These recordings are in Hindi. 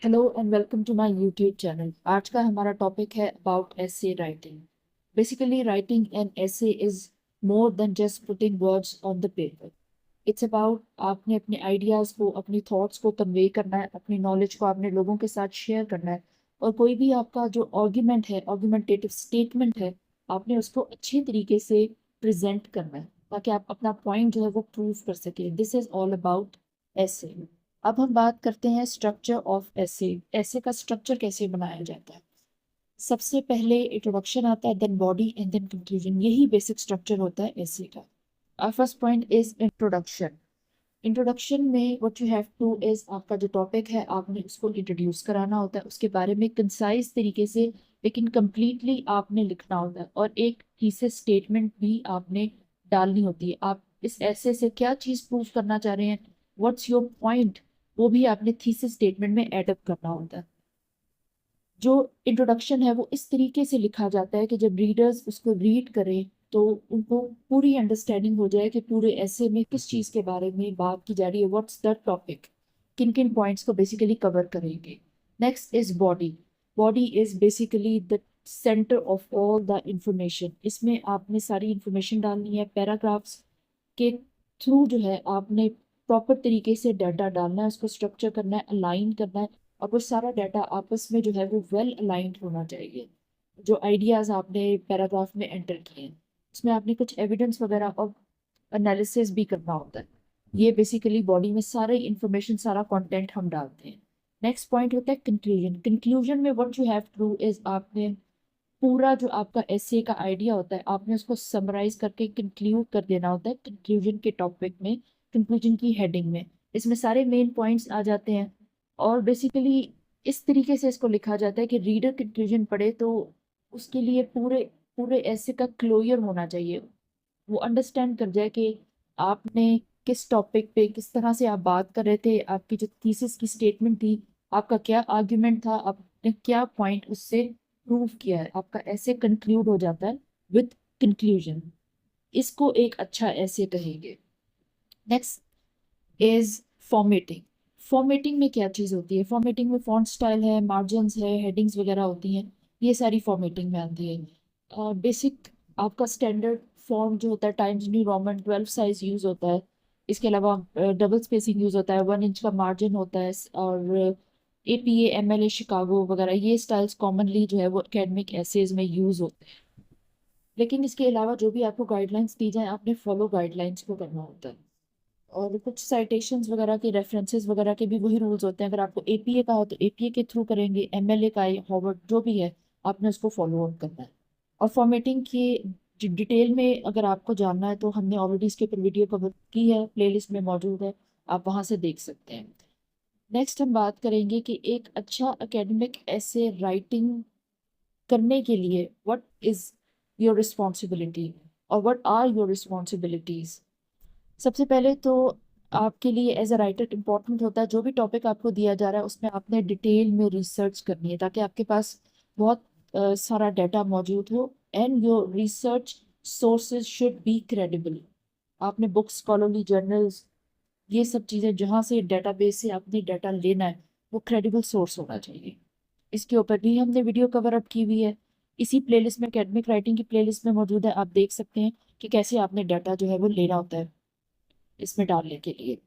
Hello and welcome to my YouTube channel. आज का हमारा टॉपिक है about essay writing. Basically writing an essay is more than just putting words on the paper. It's about आपने अपने आइडियाज़ को, अपनी थॉट्स को कन्वे करना है, अपनी नॉलेज को आपने लोगों के साथ शेयर करना है। और कोई भी आपका जो आर्ग्यूमेंट है, आर्ग्यूमेंटेटिव स्टेटमेंट है, आपने उसको अच्छे तरीके से प्रेजेंट करना है ताकि आप अपना पॉइंट जो है वो प्रूव कर सके। दिस इज ऑल अबाउट एसे। अब हम बात करते हैं स्ट्रक्चर ऑफ एसे। एसे का स्ट्रक्चर कैसे बनाया जाता है। सबसे पहले इंट्रोडक्शन आता है, then body and then conclusion. यही बेसिक स्ट्रक्चर होता है एसे का। Our first point is introduction. Introduction में what you have to is, आपका जो टॉपिक है आपने उसको इंट्रोड्यूस कराना होता है, उसके बारे में कंसाइज तरीके से लेकिन कंप्लीटली आपने लिखना होता है। और एक थीसिस स्टेटमेंट भी आपने डालनी होती है। आप इस ऐसे से क्या चीज़ प्रूव करना चाह रहे हैं, व्हाट्स योर पॉइंट, वो भी आपने थीसिस स्टेटमेंट में एडअप करना होता है। जो इंट्रोडक्शन है वो इस तरीके से लिखा जाता है कि जब रीडर्स उसको रीड करें तो उनको पूरी अंडरस्टैंडिंग हो जाए कि पूरे ऐसे में किस चीज़ के बारे में बात की जा रही है, व्हाट्स द टॉपिक, किन किन पॉइंट्स को बेसिकली कवर करेंगे। Next is body. Body is basically the centre of all the information. इसमें आपने सारी इंफॉर्मेशन डालनी है। पैराग्राफ्स के थ्रू जो है आपने प्रॉपर तरीके से डाटा डालना है, उसको स्ट्रक्चर करना है, अलाइन करना है। और वो सारा डाटा आपस में जो है वो वेल अलाइंड होना चाहिए। जो आइडियाज आपने पैराग्राफ में एंटर किए हैं उसमें आपने कुछ एविडेंस वगैरह और एनालिसिस भी करना होता है। ये बेसिकली बॉडी में सारी इंफॉर्मेशन, सारा कंटेंट हम डालते हैं। नेक्स्ट पॉइंट होता है कंक्लूजन। कंक्लूजन में what you have to do is, आपने पूरा जो आपका एसे का आइडिया होता है आपने उसको समराइज करके कंक्लूड कर देना होता है कंक्लूजन के टॉपिक में, कंक्लूजन की हेडिंग में। इसमें सारे मेन पॉइंट्स आ जाते हैं। और बेसिकली इस तरीके से इसको लिखा जाता है कि रीडर कंक्लूजन पढ़े तो उसके लिए पूरे पूरे ऐसे का क्लोजर होना चाहिए। वो अंडरस्टैंड कर जाए कि आपने किस टॉपिक पे किस तरह से आप बात कर रहे थे, आपकी जो थीसिस की स्टेटमेंट थी, आपका क्या आर्ग्यूमेंट था, आपने क्या पॉइंट उससे प्रूव किया है। आपका ऐसे कंक्लूड हो जाता है विद कंक्लूजन। इसको एक अच्छा ऐसे कहेंगे। Next is formatting. फॉर्मेटिंग में क्या चीज़ होती है, फॉर्मेटिंग में फॉन्ट स्टाइल है, मार्जिन्स है, हेडिंग्स वगैरह होती हैं। ये सारी फॉर्मेटिंग में आती है। बेसिक आपका स्टैंडर्ड फॉर्म जो होता है times new Roman 12 size use होता है। इसके अलावा डबल स्पेसिंग यूज़ होता है, 1 इंच का मार्जिन होता है। और APA MLA शिकागो वगैरह ये स्टाइल्स कॉमनली जो है वो एकेडमिक एसेज में यूज़ होते हैं। लेकिन इसके अलावा जो भी आपको गाइडलाइंस दी जाए आपने फॉलो गाइडलाइंस को करना होता है। और कुछ साइटेशंस वगैरह के, रेफरेंसेस वगैरह के भी वही रूल्स होते हैं। अगर आपको APA का हो तो APA के थ्रू करेंगे, MLA का है, हॉवर्ड जो भी है, आपने उसको फॉलो अप करना है। और फॉर्मेटिंग की डिटेल में अगर आपको जानना है तो हमने ऑलरेडी इसके ऊपर वीडियो कवर की है, प्लेलिस्ट में मौजूद है, आप वहाँ से देख सकते हैं। नेक्स्ट हम बात करेंगे कि एक अच्छा एकेडमिक ऐसे राइटिंग करने के लिए व्हाट इज योर रिस्पॉन्सिबिलिटी और व्हाट आर योर रिस्पॉन्सिबिलिटीज। सबसे पहले तो आपके लिए एज अ राइटर इंपॉर्टेंट होता है जो भी टॉपिक आपको दिया जा रहा है उसमें आपने डिटेल में रिसर्च करनी है ताकि आपके पास बहुत सारा डाटा मौजूद हो। And your research sources should be credible. आपने बुक्स, स्कॉलरली जर्नल्स, ये सब चीज़ें जहाँ से डेटाबेस से आपने डाटा लेना है वो क्रेडिबल सोर्स होना चाहिए। इसके ऊपर भी हमने वीडियो कवर अप की हुई है, इसी प्लेलिस्ट में, एकेडमिक राइटिंग की प्लेलिस्ट में मौजूद है। आप देख सकते हैं कि कैसे आपने डाटा जो है वो लेना होता है इसमें डालने के लिए।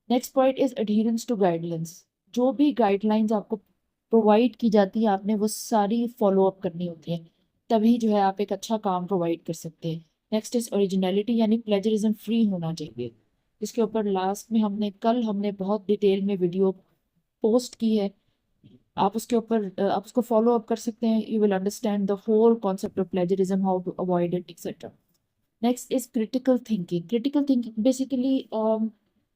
Next point is adherence to guidelines. जो भी गाइडलाइंस आपको प्रोवाइड की जाती है आपने वो सारी फॉलो अप करनी होती है, तभी जो है आप एक अच्छा काम प्रोवाइड कर सकते हैं। नेक्स्ट इज ओरिजिनलिटी, यानी प्लेजरिज्म फ्री होना चाहिए। इसके ऊपर लास्ट में हमने बहुत डिटेल में वीडियो पोस्ट की है। आप उसके ऊपर आप उसको फॉलो अप कर सकते हैं। You will understand the whole concept of plagiarism, how to avoid it, etcetera. Next is critical thinking. Critical thinking basically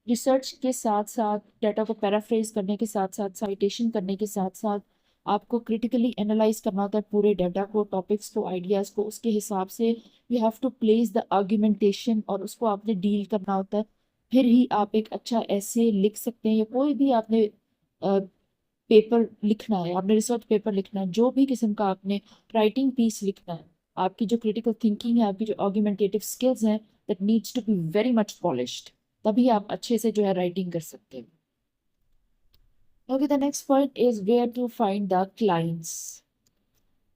research के साथ साथ, डाटा को पैराफ्रेज करने के साथ साथ, साइटेशन करने के साथ साथ आपको क्रिटिकली एनालाइज करना होता है पूरे डाटा को, टॉपिक्स को, आइडियाज़ को। उसके हिसाब से you have to place the argumentation और उसको आपने डील करना होता है। फिर ही आप एक अच्छा ऐसे लिख सकते हैं, या कोई भी आपने पेपर लिखना है, आपने रिसर्च पेपर लिखना है, जो भी किस्म का आपने राइटिंग पीस लिखना है, आपकी जो क्रिटिकल थिंकिंग है, आपकी जो आर्ग्यूमेंटेटिव स्किल्स हैं, that needs to be very much polished. तभी आप अच्छे से जो है राइटिंग कर सकते हैं। Okay, the next point is where to find the clients.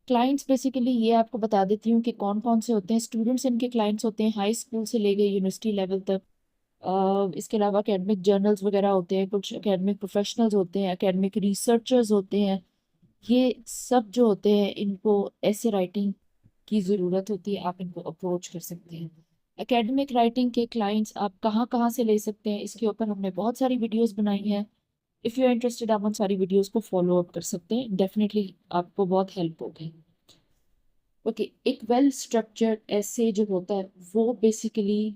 Clients basically ये आपको बता देती हूँ कि कौन कौन से होते हैं। स्टूडेंट्स इनके क्लाइंट्स होते हैं हाई स्कूल से लेके यूनिवर्सिटी लेवल तक। इसके अलावा एकेडमिक जर्नल्स वगैरह होते हैं, कुछ एकेडमिक प्रोफेशनल्स होते हैं, एकेडमिक रिसर्चर्स होते हैं। ये सब जो होते हैं इनको ऐसे राइटिंग की ज़रूरत होती है, आप इनको अप्रोच कर सकते हैं। एकेडमिक राइटिंग के क्लाइंट्स आप कहाँ कहाँ से ले सकते हैं, इसके ऊपर हमने बहुत सारी वीडियोस बनाई हैं। इफ़ यू आर इंटरेस्टेड आप उन सारी वीडियोस को फॉलो अप कर सकते हैं, डेफिनेटली आपको बहुत हेल्प होगी। ओके, एक वेल स्ट्रक्चर्ड ऐसे जो होता है वो बेसिकली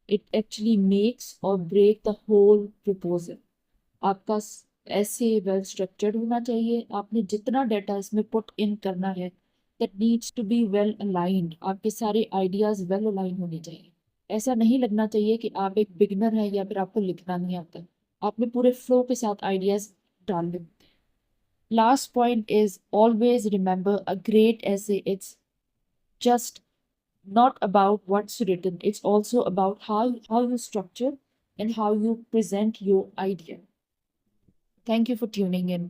इट एक्चुअली मेक्स और ब्रेक द होल प्रपोजल। आपका ऐसे वेल स्ट्रक्चर्ड होना चाहिए, आपने जितना डाटा इसमें पुट इन करना है that needs to be well aligned, आपके सारे आइडियाज वेल अलाइन होने चाहिए। ऐसा नहीं लगना चाहिए कि आप एक बिगनर हैं या फिर आपको लिखना नहीं आता, आपने पूरे फ्लो के साथ आइडियाज डालने। Last point is always remember a great ऐसे it's just not about what's written, it's also about how you structure and how you present your idea. Thank you for tuning in.